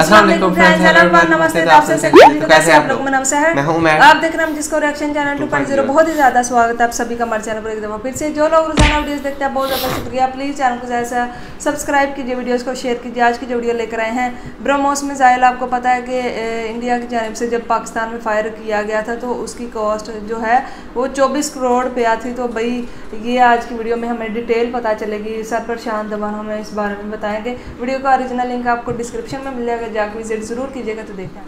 अस्सलाम वालेकुम फ्रेंड्स, नमस्ते। तो कैसे आप लोग? मैं हूं उमैर। आप देख रहे हैं जिसको रिएक्शन चैनल 2.0। बहुत ही ज़्यादा स्वागत है आप सभी का हमारे चैनल पर एक दफ़ा फिर से। जो लोग रोजाना वीडियोस देखते हैं बहुत ज़्यादा शुक्रिया। प्लीज़ चैनल को ज़्यादा सब्सक्राइब कीजिए, वीडियोस को शेयर कीजिए। आज की जो वीडियो लेकर आए हैं ब्रह्मोस मिसाइल, आपको पता है कि इंडिया की जानिब से जब पाकिस्तान में फायर किया गया था तो उसकी कॉस्ट जो है वो 24 करोड़ रुपया थी। तो भाई ये आज की वीडियो में हमें डिटेल पता चलेगी। सर प्रशांत धवन हमें इस बारे में बताएंगे। वीडियो का ओरिजिनल लिंक आपको डिस्क्रिप्शन में मिल जाएगा, जाकर विजिट जरूर कीजिएगा। तो देखें।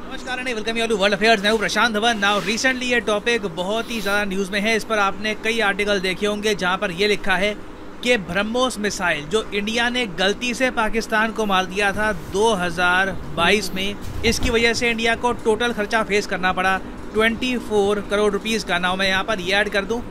नमस्कार, welcome you to world affairs. मैं हूं प्रशांत धवन। नाउ रिसेंटली ये टॉपिक बहुत ही ज़्यादा न्यूज़ में है। इस पर आपने कई आर्टिकल देखे होंगे जहां पर ये लिखा है कि ब्रह्मोस मिसाइल जो इंडिया ने गलती से पाकिस्तान को मार दिया था 2022 में, इसकी वजह से इंडिया को टोटल खर्चा फेस करना पड़ा 24 करोड़ रुपीज़ का। नाउ मैं यहाँ पर ये ऐड कर दूँ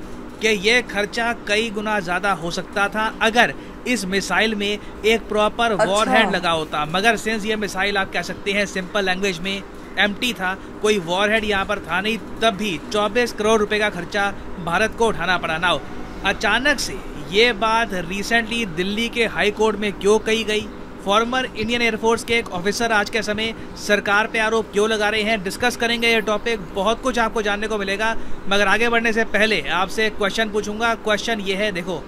कि ये खर्चा कई गुना ज़्यादा हो सकता था अगर इस मिसाइल में एक प्रॉपर वॉर हेड लगा होता। मगर सिंस ये मिसाइल आप कह सकते हैं सिंपल लैंग्वेज में एम्प्टी था, कोई वॉर हेड यहाँ पर था नहीं, तब भी 24 करोड़ रुपए का खर्चा भारत को उठाना पड़ा। नाउ अचानक से ये बात रिसेंटली दिल्ली के हाई कोर्ट में क्यों कही गई? फॉर्मर इंडियन एयरफोर्स के एक ऑफिसर आज के समय सरकार पे आरोप क्यों लगा रहे हैं? डिस्कस करेंगे ये टॉपिक। बहुत कुछ आपको जानने को मिलेगा। मगर आगे बढ़ने से पहले आपसे एक क्वेश्चन पूछूंगा। क्वेश्चन ये है, देखो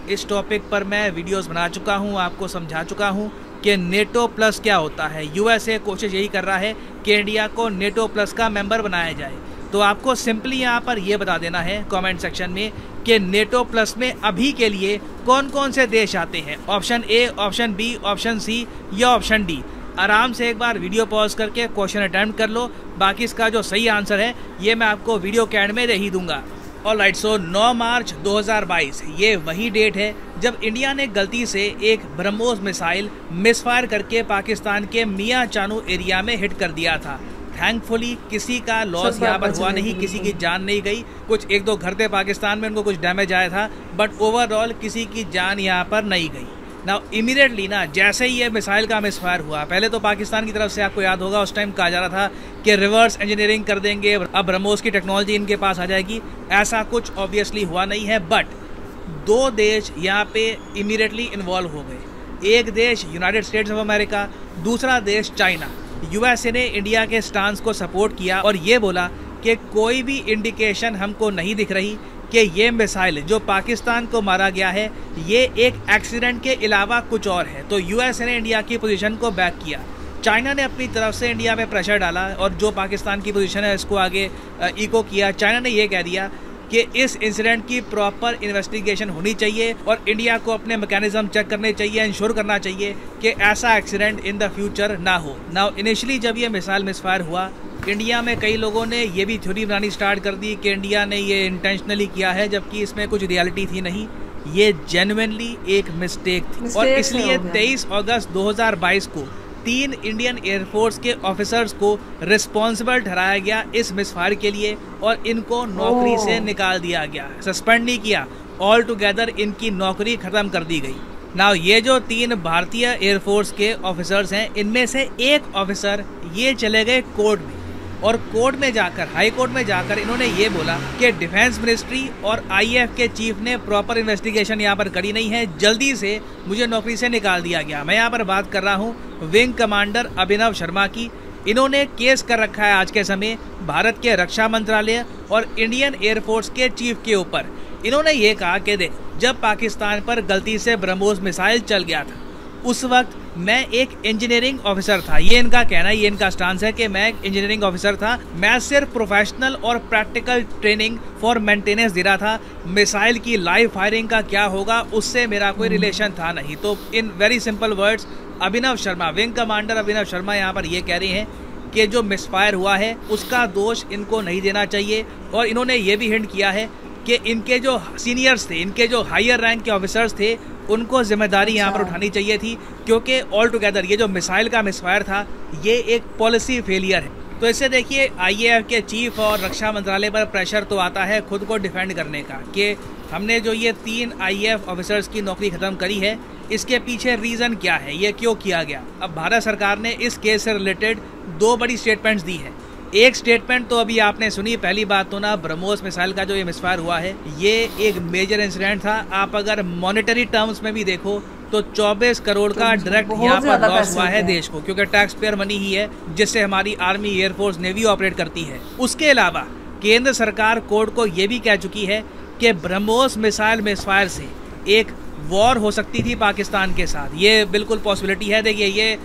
इस टॉपिक पर मैं वीडियोस बना चुका हूँ, आपको समझा चुका हूँ कि नेटो प्लस क्या होता है। यूएसए कोशिश यही कर रहा है कि इंडिया को नेटो प्लस का मेंबर बनाया जाए। तो आपको सिंपली यहाँ पर यह बता देना है कमेंट सेक्शन में कि नेटो प्लस में अभी के लिए कौन कौन से देश आते हैं। Option A, option B, option C या ऑप्शन डी। आराम से एक बार वीडियो पॉज करके क्वेश्चन अटेम्प्ट कर लो। बाकी इसका जो सही आंसर है ये मैं आपको वीडियो के एंड में दे ही दूंगा। ऑलराइट, सो 9 मार्च 2022 ये वही डेट है जब इंडिया ने गलती से एक ब्रह्मोस मिसाइल मिसफायर करके पाकिस्तान के मियां चानू एरिया में हिट कर दिया था। थैंकफुली किसी का लॉस यहाँ पर हुआ नहीं, किसी की जान नहीं गई। कुछ एक दो घर थे पाकिस्तान में, उनको कुछ डैमेज आया था, बट ओवरऑल किसी की जान यहाँ पर नहीं गई। ना इमीडिएटली ना जैसे ही ये मिसाइल का मिसफायर हुआ, पहले तो पाकिस्तान की तरफ से आपको याद होगा उस टाइम कहा जा रहा था कि रिवर्स इंजीनियरिंग कर देंगे, अब ब्रह्मोस की टेक्नोलॉजी इनके पास आ जाएगी। ऐसा कुछ ऑब्वियसली हुआ नहीं है, बट दो देश यहाँ पे इमीडिएटली इन्वॉल्व हो गए। एक देश यूनाइटेड स्टेट्स ऑफ अमेरिका, दूसरा देश चाइना। यूएसए ने इंडिया के स्टांस को सपोर्ट किया और ये बोला कि कोई भी इंडिकेशन हमको नहीं दिख रही कि ये मिसाइल जो पाकिस्तान को मारा गया है ये एक एक्सीडेंट के अलावा कुछ और है। तो यूएसए ने इंडिया की पोजीशन को बैक किया। चाइना ने अपनी तरफ से इंडिया पे प्रेशर डाला और जो पाकिस्तान की पोजीशन है इसको आगे इको किया। चाइना ने ये कह दिया कि इस इंसिडेंट की प्रॉपर इन्वेस्टिगेशन होनी चाहिए और इंडिया को अपने मैकेनिज्म चेक करने चाहिए, इंश्योर करना चाहिए कि ऐसा एक्सीडेंट इन द फ्यूचर ना हो। नाउ इनिशियली जब ये मिसाइल मिसफायर हुआ, इंडिया में कई लोगों ने ये भी थ्योरी बनानी स्टार्ट कर दी कि इंडिया ने ये इंटेंशनली किया है, जबकि इसमें कुछ रियलिटी थी नहीं। ये जेन्युइनली एक मिस्टेक थी और इसलिए 23 अगस्त 2022 को 3 इंडियन एयरफोर्स के ऑफिसर्स को रिस्पॉन्सिबल ठहराया गया इस मिसफायर के लिए और इनको नौकरी से निकाल दिया गया। सस्पेंड नहीं किया, ऑल टुगेदर इनकी नौकरी खत्म कर दी गई। नाउ ये जो 3 भारतीय एयरफोर्स के ऑफिसर्स हैं, इनमें से एक ऑफिसर ये चले गए कोर्ट में और कोर्ट में जाकर, हाई कोर्ट में जाकर इन्होंने ये बोला कि डिफेंस मिनिस्ट्री और आईएएफ के चीफ ने प्रॉपर इन्वेस्टिगेशन यहाँ पर करी नहीं है, जल्दी से मुझे नौकरी से निकाल दिया गया। मैं यहाँ पर बात कर रहा हूँ विंग कमांडर अभिनव शर्मा की। इन्होंने केस कर रखा है आज के समय भारत के रक्षा मंत्रालय और इंडियन एयरफोर्स के चीफ के ऊपर। इन्होंने ये कहा कि देख, जब पाकिस्तान पर गलती से ब्रह्मोस मिसाइल चल गया था उस वक्त मैं एक इंजीनियरिंग ऑफिसर था। ये इनका कहना है, ये इनका स्टांस है कि मैं एक इंजीनियरिंग ऑफिसर था। मैं सिर्फ प्रोफेशनल और प्रैक्टिकल ट्रेनिंग फॉर मेंटेनेंस दे रहा था। मिसाइल की लाइव फायरिंग का क्या होगा उससे मेरा कोई रिलेशन था नहीं। तो in very simple words Abhinav Sharma, wing commander Abhinav Sharma यहाँ पर ये कह रही हैं कि जो मिसफायर हुआ है उसका दोष इनको नहीं देना चाहिए। और इन्होंने ये भी हिंट किया है कि इनके जो सीनियर्स थे, इनके जो हायर रैंक के ऑफिसर्स थे, उनको जिम्मेदारी यहाँ पर उठानी चाहिए थी, क्योंकि ऑल टुगेदर ये जो मिसाइल का मिसफायर था ये एक पॉलिसी फेलियर है। तो इससे देखिए आईएएफ के चीफ और रक्षा मंत्रालय पर प्रेशर तो आता है खुद को डिफेंड करने का कि हमने जो ये 3 आईएएफ ऑफिसर्स की नौकरी ख़त्म करी है, इसके पीछे रीज़न क्या है, ये क्यों किया गया। अब भारत सरकार ने इस केस से रिलेटेड 2 बड़ी स्टेटमेंट्स दी है। एक स्टेटमेंट तो अभी आपने सुनी। पहली बात तो ना, ब्रह्मोस मिसाइल का जो ये मिसफायर हुआ है ये एक मेजर इंसिडेंट था। आप अगर मॉनेटरी टर्म्स में भी देखो तो 24 करोड़ का डायरेक्ट यहाँ पर लॉस हुआ है देश को, क्योंकि टैक्स पेयर मनी ही है जिससे हमारी आर्मी, एयरफोर्स, नेवी ऑपरेट करती है। उसके अलावा केंद्र सरकार कोर्ट को ये भी कह चुकी है कि ब्रह्मोस मिसाइल मिसफायर से एक वॉर हो सकती थी पाकिस्तान के साथ। ये बिल्कुल पॉसिबिलिटी है। देखिए, ये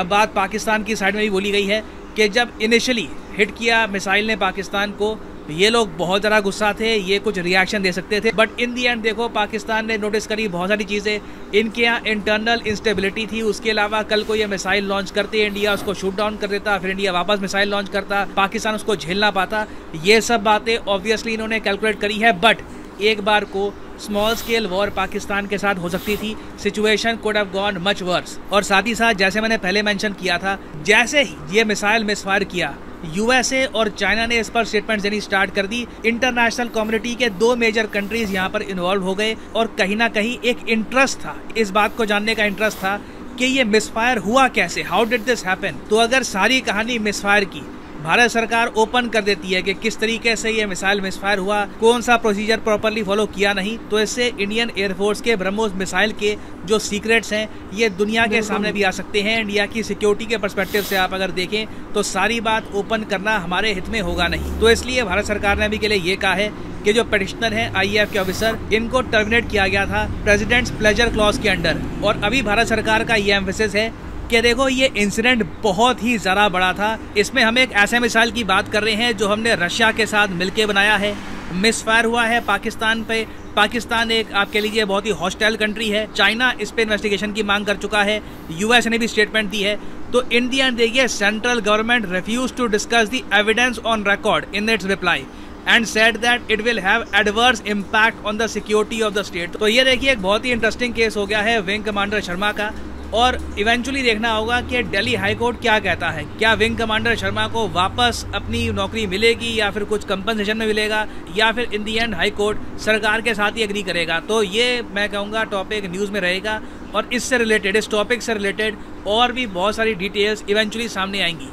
बात पाकिस्तान की साइड में भी बोली गई है कि जब इनिशियली हिट किया मिसाइल ने पाकिस्तान को, ये लोग बहुत ज़्यादा गुस्सा थे, ये कुछ रिएक्शन दे सकते थे, बट इन दी एंड देखो पाकिस्तान ने नोटिस करी बहुत सारी चीज़ें। इनके यहाँ इंटरनल इंस्टेबिलिटी थी। उसके अलावा कल को ये मिसाइल लॉन्च करते, इंडिया उसको शूट डाउन कर देता, फिर इंडिया वापस मिसाइल लॉन्च करता, पाकिस्तान उसको झेल ना पाता। ये सब बातें ऑब्वियसली इन्होंने कैलकुलेट करी है, बट एक बार को स्मॉल स्केल वॉर पाकिस्तान के साथ हो सकती थी। Situation could have gone much worse. और साथ ही साथ जैसे मैंने पहले मेंशन किया था, जैसे ही ये मिसाइल मिसफायर किया, यूएसए और चाइना ने इस पर स्टेटमेंट देनी स्टार्ट कर दी। इंटरनेशनल कम्युनिटी के 2 मेजर कंट्रीज यहाँ पर इन्वॉल्व हो गए और कहीं ना कहीं एक इंटरेस्ट था, इस बात को जानने का इंटरेस्ट था कि ये मिसफायर हुआ कैसे, हाउ डिड दिस हैपन। तो अगर सारी कहानी मिसफायर की भारत सरकार ओपन कर देती है कि किस तरीके से ये मिसाइल मिसफायर हुआ, कौन सा प्रोसीजर प्रॉपर्ली फॉलो किया नहीं, तो इससे इंडियन एयरफोर्स के ब्रह्मोस मिसाइल के जो सीक्रेट्स हैं ये दुनिया के सामने भी आ सकते हैं। इंडिया की सिक्योरिटी के पर्सपेक्टिव से आप अगर देखें तो सारी बात ओपन करना हमारे हित में होगा नहीं। तो इसलिए भारत सरकार ने अभी के लिए ये कहा है कि जो पेटिशनर हैं IAF के ऑफिसर, इनको टर्मिनेट किया गया था प्रेसिडेंट्स प्लेजर क्लॉज के अंडर। और अभी भारत सरकार का ये एम्फेसिस है कि देखो ये इंसिडेंट बहुत ही ज़्यादा बड़ा था। इसमें हम एक ऐसे मिसाइल की बात कर रहे हैं जो हमने रशिया के साथ मिलके बनाया है, मिसफायर हुआ है पाकिस्तान पे। पाकिस्तान एक आप कह लीजिए बहुत ही हॉस्टाइल कंट्री है। चाइना इस पे इन्वेस्टिगेशन की मांग कर चुका है, यूएस ने भी स्टेटमेंट दी है। तो इंडिया देखिए, central government refuse to discuss the evidence on record in its reply and said that it will have adverse impact on the security of the state. तो ये देखिए एक बहुत ही इंटरेस्टिंग केस हो गया है विंग कमांडर शर्मा का, और इवेंचुअली देखना होगा कि दिल्ली हाई कोर्ट क्या कहता है। क्या विंग कमांडर शर्मा को वापस अपनी नौकरी मिलेगी या फिर कुछ कंपनसेशन में मिलेगा, या फिर इन दी एंड हाई कोर्ट सरकार के साथ ही एग्री करेगा। तो ये मैं कहूँगा टॉपिक न्यूज़ में रहेगा, और इससे रिलेटेड, इस टॉपिक से रिलेटेड और भी बहुत सारी डिटेल्स इवेंचुअली सामने आएंगी।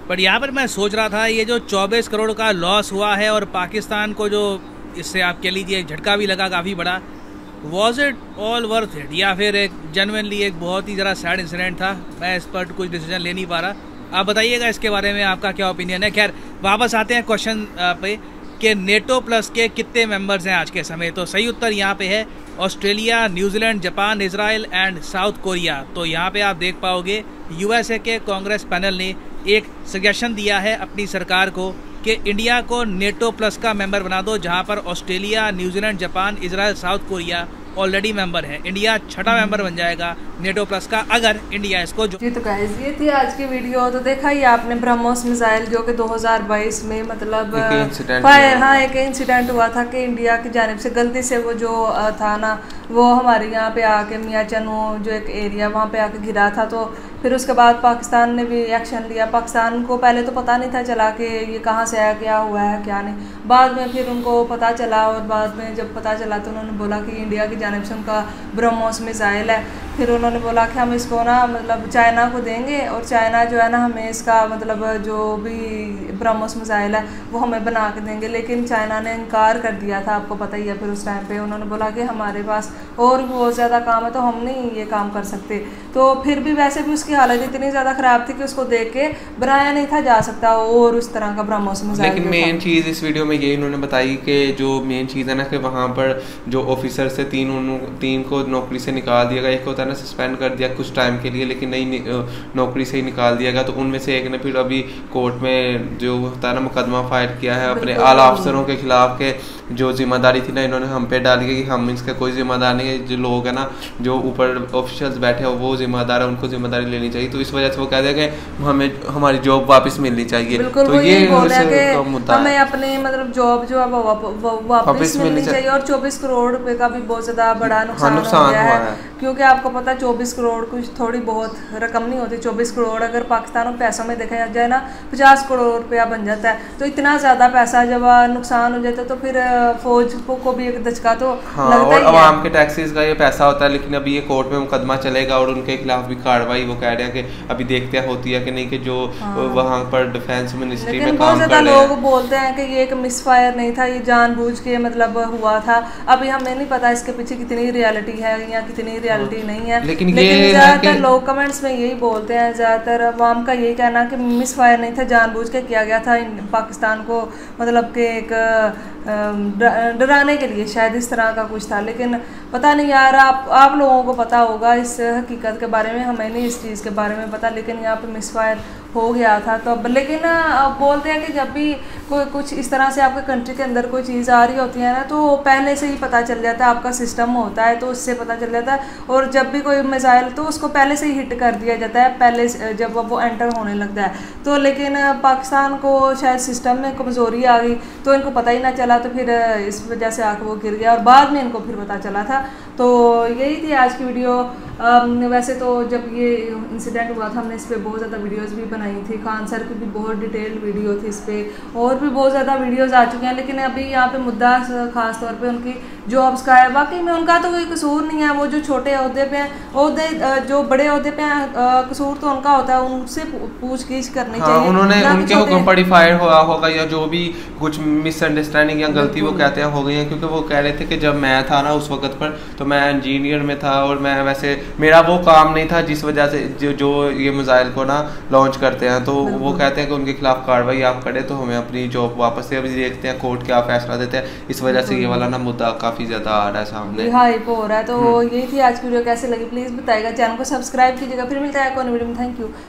बट यहाँ पर मैं सोच रहा था ये जो 24 करोड़ का लॉस हुआ है और पाकिस्तान को जो इससे आप कह लीजिए झटका भी लगा काफ़ी बड़ा, was it all worth it, या फिर एक जेन्युइनली एक बहुत ही ज़रा सैड इंसिडेंट था। मैं इस पर कुछ डिसीजन ले नहीं पा रहा। आप बताइएगा इसके बारे में आपका क्या ओपिनियन है। खैर वापस आते हैं क्वेश्चन पे कि नेटो प्लस के कितने मेंबर्स हैं आज के समय। तो सही उत्तर यहाँ पे है Australia, New Zealand, Japan, Israel and south Korea. तो यहाँ पे आप देख पाओगे यूएसए के कांग्रेस पैनल ने एक सजेशन दिया है अपनी सरकार को कि इंडिया को नेटो प्लस का मेंबर बना दो, जहां पर Australia, New Zealand, Japan, Israel, south Korea already member है। इंडिया 6वां मेंबर बन जाएगा नेटो प्लस का अगर इंडिया इसको जी। तो गाइस ये थी आज की वीडियो। तो देखा ही आपने ब्रह्मोस मिसाइल जो कि 2022 में मतलब फायर, हाँ एक इंसिडेंट हुआ था कि इंडिया की जानिब से गलती से वो जो था ना, वो हमारे यहाँ पे आके मियाँ चनू जो एक एरिया वहाँ पे आके गिरा था। तो फिर उसके बाद पाकिस्तान ने भी एक्शन लिया। पाकिस्तान को पहले तो पता नहीं था चला कि ये कहाँ से आया, क्या हुआ है क्या नहीं। बाद में फिर उनको पता चला, और बाद में जब पता चला तो उन्होंने बोला कि इंडिया की जानिब से उनका ब्रह्मोस मिसाइल है। फिर उन्होंने बोला कि हम इसको ना मतलब चाइना को देंगे, और चाइना जो है ना हमें इसका मतलब जो भी ब्रह्मोस मिसाइल है वो हमें बना के देंगे। लेकिन चाइना ने इनकार कर दिया था, आपको पता ही है। फिर उस टाइम पे उन्होंने बोला कि हमारे पास और बहुत ज़्यादा काम है, तो हम नहीं ये काम कर सकते। तो फिर भी वैसे भी उसकी हालत इतनी ज़्यादा ख़राब थी कि उसको देख के बनाया नहीं था जा सकता और उस तरह का ब्रह्मोस मिसाइल। लेकिन मेन चीज़ इस वीडियो में ये इन्होंने बताई कि जो मेन चीज़ है ना कि वहाँ पर जो ऑफिसर से तीन को नौकरी से निकाल दिया गया। एक होता है ना सस्पेंड कर दिया कुछ टाइम के लिए, लेकिन नई नौकरी से ही निकाल दिया गया। तो उनमें से एक ने फिर अभी कोर्ट में जो होता है ना मुकदमा फाइल किया है अपने आला अफसरों के खिलाफ के जो जिम्मेदारी थी ना इन्होंने हम पे डाली है कि हम इसका कोई जिम्मेदार नहीं है। जो लोग है ना जो ऊपर ऑफिशियल्स बैठे हो वो जिम्मेदार है, उनको जिम्मेदारी लेनी चाहिए। तो इस वजह से वो कहते हैं कि हमें हमारी जॉब वापस मिलनी चाहिए। तो ये हमें अपनी मतलब जॉब जो है वो वापस मिलनी चाहिए। और 24 करोड़ रुपए का भी बहुत ज्यादा बड़ा नुकसान हो गया है, क्योंकि आपको पता है 24 करोड़ कुछ थोड़ी बहुत रकम नहीं होती। 24 करोड़ अगर पाकिस्तान में पैसों में देखा जाए ना 50 करोड़ रुपया बन जाता है। तो इतना ज्यादा पैसा जब नुकसान हो जाता है तो फिर फौज को भी एक धचका तो लगता ही है। आवाम के टैक्सेस का ये पैसा होता है। लेकिन अभी ये कोर्ट में मुकदमा चलेगा और उनके खिलाफ भी कार्रवाई वो कह रहे हैं कि अभी देखते हैं होती है कि नहीं, कि जो वहाँ पर डिफेंस मिनिस्ट्री में काम कर रहे हैं। लोग बोलते हैं कि ये एक मिसफायर नहीं था, ये जानबूझ के मतलब हुआ था। अभी हमें नहीं पता इसके पीछे कितनी रियलिटी है या कितनी रियलिटी नहीं है। लेकिन ज़्यादातर लोग कमेंट्स में यही बोलते हैं, ज़्यादातर अवाम का यही कहना कि मिस फायर नहीं था, जानबूझ के किया गया था पाकिस्तान को, मतलब कि एक डराने के लिए, शायद इस तरह का कुछ था। लेकिन पता नहीं यार, आप लोगों को पता होगा इस हकीकत के बारे में, हमें नहीं इस चीज़ के बारे में पता। लेकिन यहाँ पे मिस फायर हो गया था तो अब, लेकिन बोलते हैं कि जब भी कोई कुछ इस तरह से आपके कंट्री के अंदर कोई चीज़ आ रही होती है ना, तो पहले से ही पता चल जाता है, आपका सिस्टम होता है तो उससे पता चल जाता है। और जब भी कोई मिसाइल तो उसको पहले से ही हिट कर दिया जाता है, पहले जब वो एंटर होने लगता है तो। लेकिन पाकिस्तान को शायद सिस्टम में कमज़ोरी आ गई तो इनको पता ही ना चला, तो फिर इस वजह से आके वो गिर गया और बाद में इनको फिर पता चला था। तो यही थी आज की वीडियो। वैसे तो जब ये इंसिडेंट हुआ था हमने इस पर बहुत ज़्यादा वीडियोस भी बनाई थी, खान सर की भी बहुत डिटेल्ड वीडियो थी इस पर, और भी बहुत ज़्यादा वीडियोस आ चुके हैं। लेकिन अभी यहाँ पे मुद्दा खास तौर पे उनकी जॉब्स का है। वाकई में उनका तो कोई कसूर नहीं है, वो जो छोटे अहदे पे हैं, जो बड़े अहदे पे हैं, कसूर तो उनका होता है, उनसे पूछगिछ करनी चाहिए। उन्होंने उनके हुक्म पर ही फायर हुआ होगा, या जो भी कुछ मिसअंडरस्टैंडिंग या गलती वो कहते हैं हो गई है। क्योंकि वो कह रहे थे कि जब मैं था ना उस वक्त पर, तो मैं इंजीनियर में था और मैं वैसे मेरा वो काम नहीं था जिस वजह से जो ये मिसाइल को ना लॉन्च करते हैं। तो वो कहते हैं कि उनके खिलाफ कार्रवाई आप करें तो हमें अपनी जॉब वापस से, अभी देखते हैं कोर्ट क्या फैसला देते हैं। इस वजह से ये वाला ना मुद्दा काफ़ी ज़्यादा आ रहा है सामने, हाइप हो रहा है। तो यही थी आज की वीडियो, कैसे लगी प्लीज़ बताइएगा, चैनल को सब्सक्राइब कीजिएगा। फिर मिलता है कोई वीडियो में, थैंक यू।